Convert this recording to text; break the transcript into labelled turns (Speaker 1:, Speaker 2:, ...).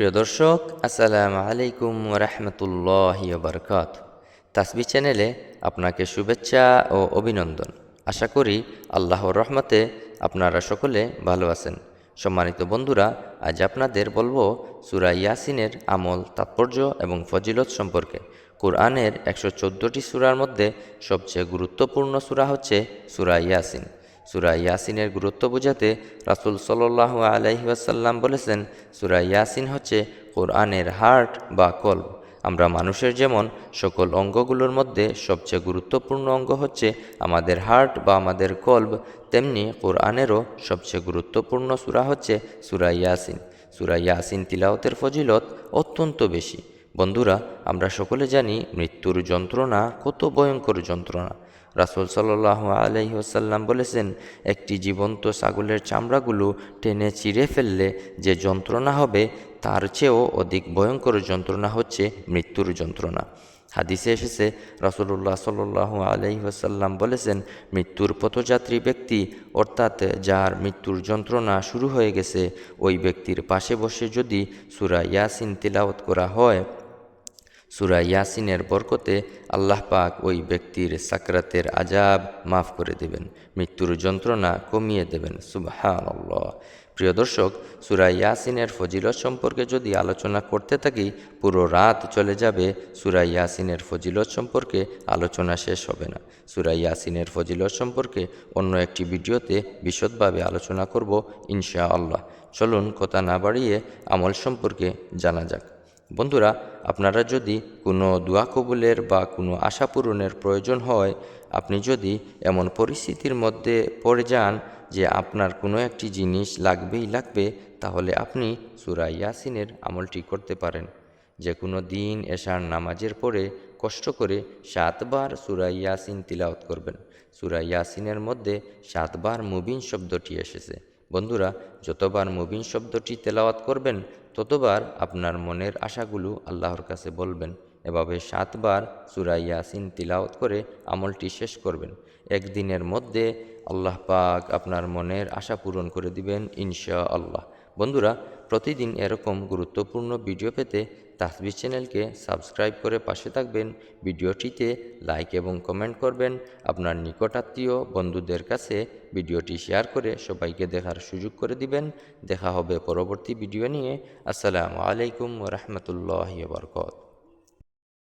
Speaker 1: প্রিয় দর্শক, আসসালামু আলাইকুম রাহমাতুল্লাহি ওয়া বারাকাতুহু। তাসবিহ চ্যানেলে আপনাকে শুভেচ্ছা ও অভিনন্দন। আশা করি আল্লাহর রহমতে আপনারা সকলে ভালো আছেন। সম্মানিত বন্ধুরা, আজ আপনাদের বলবো সূরা ইয়াসিনের আমল, তাৎপর্য এবং ফজিলত সম্পর্কে। কোরআনের 114টি সূরার মধ্যে সবচেয়ে গুরুত্বপূর্ণ সূরা হচ্ছে সূরা ইয়াসিন। সূরা ইয়াসিনের গুরুত্ব বোঝাতে রাসূল সাল্লাল্লাহু আলাইহি ওয়াসাল্লাম বলেছেন, সূরা ইয়াসিন হচ্ছে কোরআনের হার্ট বা কল্ব। আমরা মানুষের যেমন সকল অঙ্গগুলোর মধ্যে সবচেয়ে গুরুত্বপূর্ণ অঙ্গ হচ্ছে আমাদের হার্ট বা আমাদের কল্ব, তেমনি কোরআনেরও সবচেয়ে গুরুত্বপূর্ণ সূরা হচ্ছে সূরা ইয়াসিন। সূরা ইয়াসিন তিলাওয়াতের ফজিলত অত্যন্ত বেশি। বন্ধুরা, আমরা সকলে জানি মৃত্যুর যন্ত্রণা কত ভয়ঙ্কর যন্ত্রণা। রাসূল সাল্লাল্লাহু আলাইহি ওয়াসাল্লাম বলেছেন, একটি জীবন্ত ছাগলের চামড়াগুলো টেনে ছিঁড়ে ফেললে যে যন্ত্রণা হবে তার চেয়েও অধিক ভয়ঙ্কর যন্ত্রণা হচ্ছে মৃত্যুর যন্ত্রণা। হাদিসে এসেছে, রাসূলুল্লাহ সাল্লাল্লাহু আলাইহি ওয়াসাল্লাম বলেছেন, মৃত্যুর পথযাত্রী ব্যক্তি অর্থাৎ যার মৃত্যুর যন্ত্রণা শুরু হয়ে গেছে, ওই ব্যক্তির পাশে বসে যদি সূরা ইয়াসিন তিলাওয়াত করা হয়, সূরা ইয়াসিনের বরকতে আল্লাহ পাক ওই ব্যক্তির সাকরাতের আযাব মাফ করে দেবেন, মৃত্যুর যন্ত্রণা কমিয়ে দেবেন। সুবহানাল্লাহ। প্রিয় দর্শক, সূরা ইয়াসিনের ফজিলত সম্পর্কে যদি আলোচনা করতে থাকি, পুরো রাত চলে যাবে। সূরা ইয়াসিনের ফজিলত সম্পর্কে আলোচনা শেষ হবে না। সূরা ইয়াসিনের ফজিলত সম্পর্কে অন্য একটি ভিডিওতে বিশদভাবে আলোচনা করব ইনশাআল্লাহ। চলুন কথা না বাড়িয়ে আমল সম্পর্কে জানা যাক। বন্ধুরা, আপনারা যদি কোনো দোয়া কবুলের বা কোনো আশা পূরণের প্রয়োজন হয়, আপনি যদি এমন পরিস্থিতির মধ্যে পড়ে যান যে আপনার কোনো একটি জিনিস লাগবেই লাগবে, তাহলে আপনি সূরা ইয়াসিনের আমলটি করতে পারেন। যে কোনো দিন এশার নামাজের পরে কষ্ট করে 7 বার সূরা ইয়াসিন তিলাওয়াত করবেন। সূরা ইয়াসিনের মধ্যে 7 বার মুবিন শব্দটি এসেছে। বন্ধুরা, যতবার মুবিন শব্দটি তেলাওয়াত করবেন, ততবার আপনার মনের আশাগুলো আল্লাহর কাছে বলবেন। এভাবে 7 বার সূরা ইয়াসিন তিলাওয়াত করে আমলটি শেষ করবেন। একদিনের মধ্যে আল্লাহ পাক আপনার মনের আশা পূরণ করে দিবেন ইনশাআল্লাহ। বন্ধুরা, প্রতিদিন এরকম গুরুত্বপূর্ণ ভিডিও পেতে তাসবিহ চ্যানেলকে সাবস্ক্রাইব করে পাশে থাকবেন। ভিডিওটিতে লাইক এবং কমেন্ট করবেন। আপনার নিকটাত্মীয় বন্ধুদের কাছে ভিডিওটি শেয়ার করে সবাইকে দেখার সুযোগ করে দিবেন। দেখা হবে পরবর্তী ভিডিও নিয়ে। আসসালামু আলাইকুম ওয়া রাহমাতুল্লাহি ওয়া বারাকাতুহু।